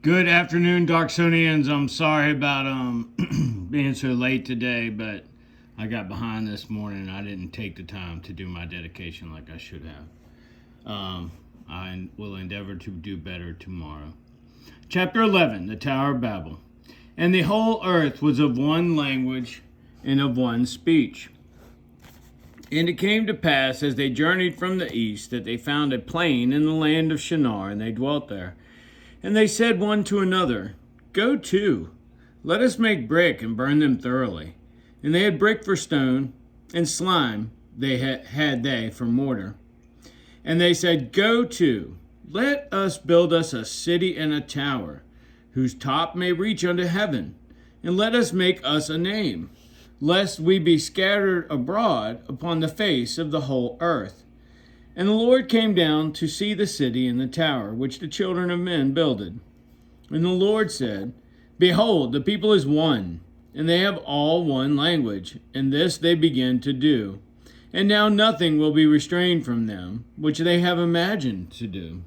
Good afternoon, Darksonians. I'm sorry about being so late today, but I got behind this morning and I didn't take the time to do my dedication like I should have. I will endeavor to do better tomorrow. Chapter 11, the Tower of Babel. And the whole earth was of one language and of one speech. And it came to pass, as they journeyed from the east, that they found a plain in the land of Shinar, and they dwelt there. And they said one to another, Go to, let us make brick and burn them thoroughly. And they had brick for stone, and slime they had they for mortar. And they said, Go to, let us build us a city and a tower, whose top may reach unto heaven, and let us make us a name, lest we be scattered abroad upon the face of the whole earth. And the Lord came down to see the city and the tower, which the children of men builded. And the Lord said, Behold, the people is one, and they have all one language, and this they begin to do. And now nothing will be restrained from them, which they have imagined to do.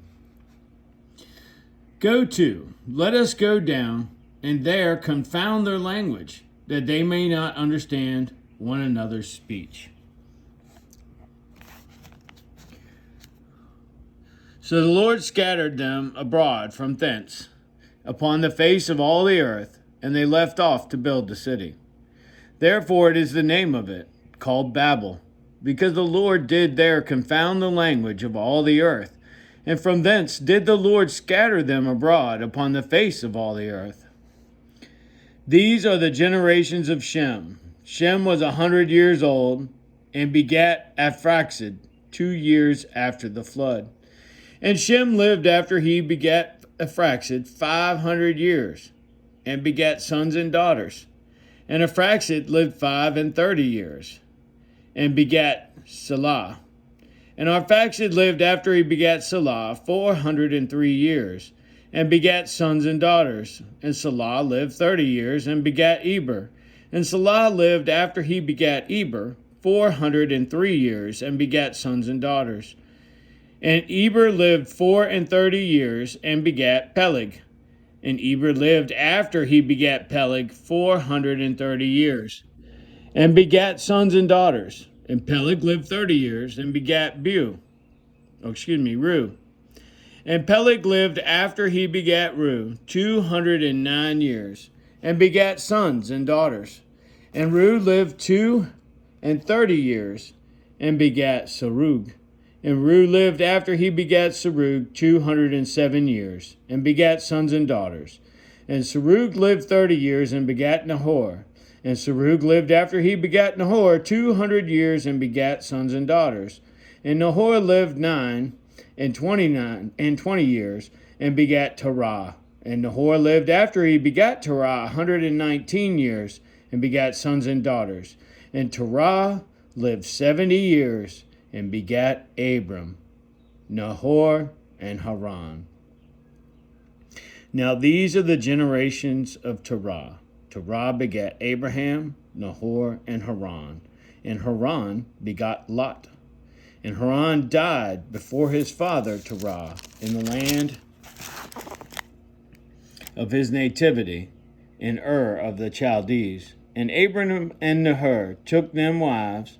Go to, let us go down, and there confound their language, that they may not understand one another's speech. So the Lord scattered them abroad from thence upon the face of all the earth, and they left off to build the city. Therefore it is the name of it called Babel, because the Lord did there confound the language of all the earth, and from thence did the Lord scatter them abroad upon the face of all the earth. These are the generations of Shem. Shem was 100 years old, and begat Arphaxad 2 years after the flood. And Shem lived after he begat Arphaxad 500 years, and begat sons and daughters. And Arphaxad lived 35 years, and begat Salah. And Arphaxad lived after he begat Salah 403 years, and begat sons and daughters. And Salah lived 30 years, and begat Eber. And Salah lived after he begat Eber 403 years, and begat sons and daughters. And Eber lived 34 years, and begat Peleg. And Eber lived after he begat Peleg 430 years, and begat sons and daughters. And Peleg lived 30 years, and begat Reu. And Peleg lived after he begat Reu 209 years, and begat sons and daughters. And Reu lived 32 years, and begat Serug. And Reu lived after he begat Serug 207 years, and begat sons and daughters. And Serug lived 30 years, and begat Nahor. And Serug lived after he begat Nahor 200 years, and begat sons and daughters. And Nahor lived 20 years, and begat Terah. And Nahor lived after he begat Terah 119 years, and begat sons and daughters. And Terah lived 70 years, and begat Abram, Nahor, and Haran. Now these are the generations of Terah. Terah begat Abraham, Nahor, and Haran. And Haran begot Lot. And Haran died before his father Terah in the land of his nativity, in Ur of the Chaldees. And Abraham and Nahor took them wives.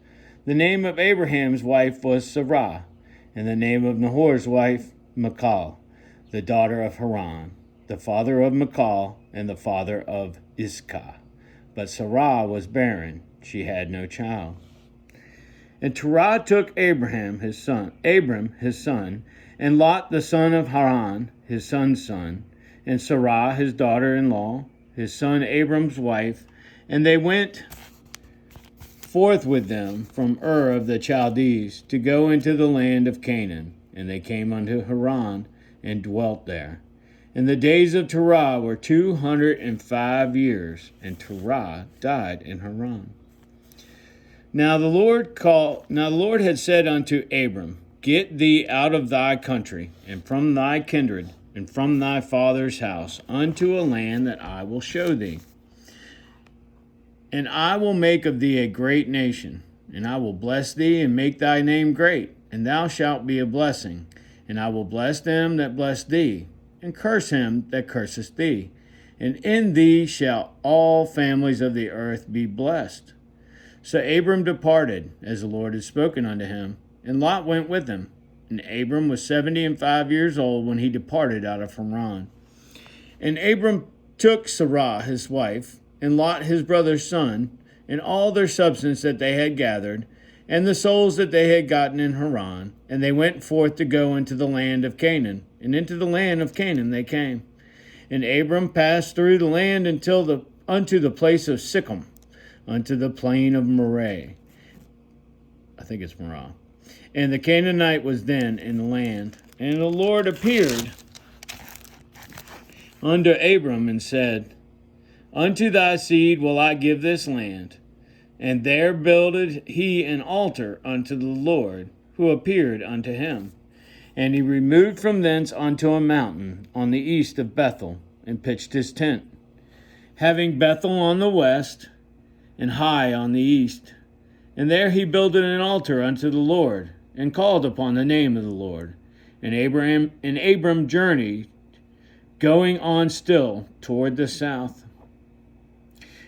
The name of Abraham's wife was Sarah, and the name of Nahor's wife Michal, the daughter of Haran, the father of Michal, and the father of Iscah. But Sarah was barren; she had no child. And Terah took Abram his son, and Lot the son of Haran, his son's son, and Sarah his daughter-in-law, his son Abram's wife, and they went forth with them from Ur of the Chaldees to go into the land of Canaan. And they came unto Haran, and dwelt there. And the days of Terah were 205 years, and Terah died in Haran. Now the Lord had said unto Abram, Get thee out of thy country, and from thy kindred, and from thy father's house, unto a land that I will show thee. And I will make of thee a great nation, and I will bless thee, and make thy name great, and thou shalt be a blessing. And I will bless them that bless thee, and curse him that curseth thee. And in thee shall all families of the earth be blessed. So Abram departed, as the Lord had spoken unto him, and Lot went with him. And Abram was 75 years old when he departed out of Haran. And Abram took Sarai his wife, and Lot his brother's son, and all their substance that they had gathered, and the souls that they had gotten in Haran, and they went forth to go into the land of Canaan. And into the land of Canaan they came. And Abram passed through the land unto the place of Sichem, unto the plain of Moreh. I think it's Morah. And the Canaanite was then in the land. And the Lord appeared unto Abram and said, Unto thy seed will I give this land. And there builded he an altar unto the Lord, who appeared unto him. And he removed from thence unto a mountain on the east of Bethel, and pitched his tent, having Bethel on the west, and Hai on the east. And there he builded an altar unto the Lord, and called upon the name of the Lord. And Abram journeyed, going on still toward the south.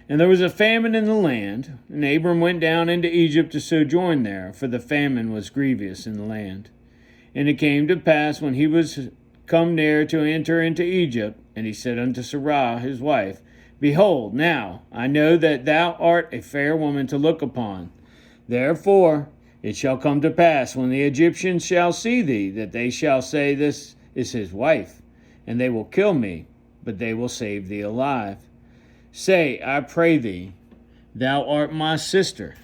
And there was a famine in the land, and Abram went down into Egypt to sojourn there, for the famine was grievous in the land. And it came to pass, when he was come near to enter into Egypt, and he said unto Sarai his wife, Behold, now I know that thou art a fair woman to look upon. Therefore it shall come to pass, when the Egyptians shall see thee, that they shall say, This is his wife, and they will kill me, but they will save thee alive. Say, I pray thee, thou art my sister,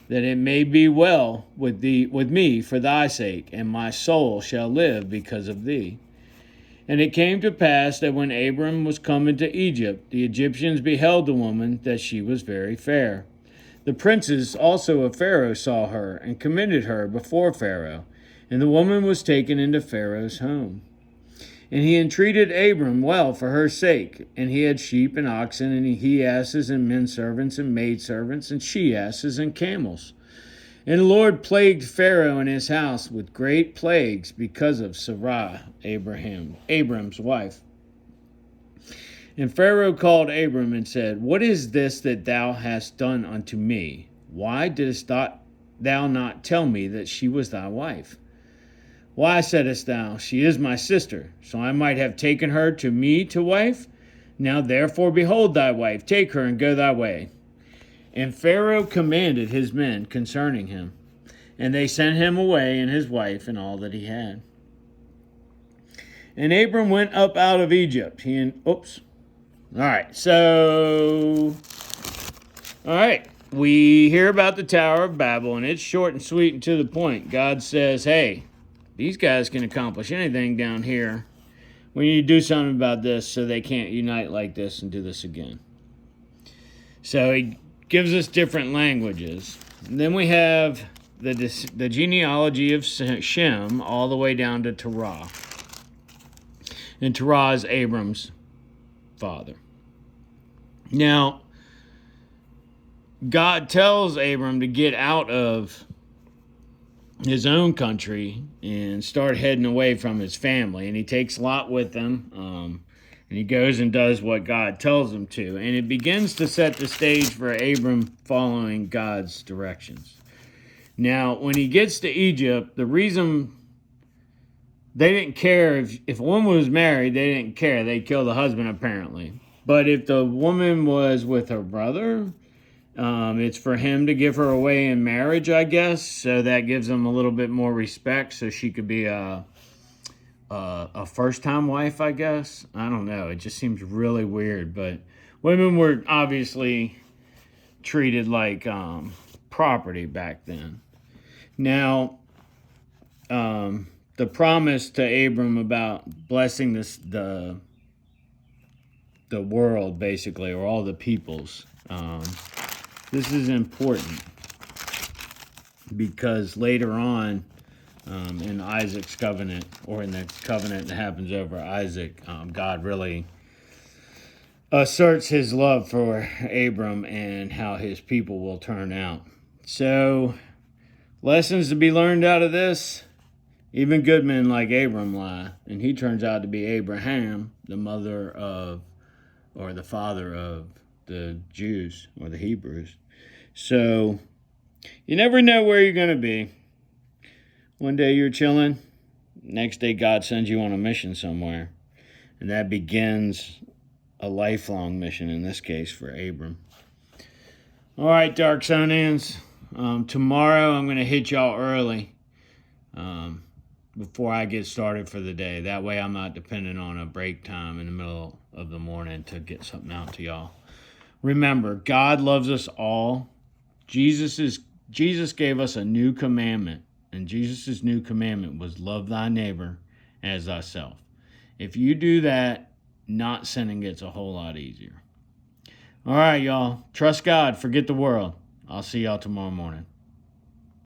that it may be well with me for thy sake, and my soul shall live because of thee. And it came to pass that when Abram was come into Egypt, the Egyptians beheld the woman, that she was very fair. The princes also of Pharaoh saw her, and commended her before Pharaoh. And the woman was taken into Pharaoh's home. And he entreated Abram well for her sake. And he had sheep and oxen, and he asses, and men servants, and maid servants, and she asses, and camels. And the Lord plagued Pharaoh and his house with great plagues because of Sarai, Abram's wife. And Pharaoh called Abram and said, What is this that thou hast done unto me? Why didst thou not tell me that she was thy wife? Why saidst thou, She is my sister, so I might have taken her to me to wife? Now therefore behold thy wife, take her and go thy way. And Pharaoh commanded his men concerning him, and they sent him away and his wife and all that he had. And Abram went up out of Egypt. All right, we hear about the Tower of Babel, and it's short and sweet and to the point. God says, hey, these guys can accomplish anything down here. We need to do something about this so they can't unite like this and do this again. So he gives us different languages. And then we have the genealogy of Shem all the way down to Terah. And Terah is Abram's father. Now, God tells Abram to get out of his own country and start heading away from his family. And he takes Lot with him. And he goes and does what God tells him to. And it begins to set the stage for Abram following God's directions. Now, when he gets to Egypt, the reason they didn't care if a woman was married, they didn't care. They'd kill the husband, apparently. But if the woman was with her brother, it's for him to give her away in marriage, I guess. So that gives him a little bit more respect, so she could be a first-time wife, I guess. I don't know. It just seems really weird. But women were obviously treated like property back then. Now, the promise to Abram about blessing the world, basically, or all the peoples. This is important because later on, in Isaac's covenant, or in the covenant that happens over Isaac, God really asserts his love for Abram and how his people will turn out. So, lessons to be learned out of this. Even good men like Abram lie, and he turns out to be Abraham, the mother of, or the father of the Jews or the Hebrews. So you never know where you're going to be. One day you're chilling, next day God sends you on a mission somewhere. And that begins a lifelong mission, in this case for Abram. All right, Dark Sonians. Tomorrow I'm going to hit y'all early before I get started for the day. That way I'm not dependent on a break time in the middle of the morning to get something out to y'all. Remember, God loves us all. Jesus gave us a new commandment, and Jesus' new commandment was love thy neighbor as thyself. If you do that, not sinning gets a whole lot easier. All right, y'all. Trust God. Forget the world. I'll see y'all tomorrow morning.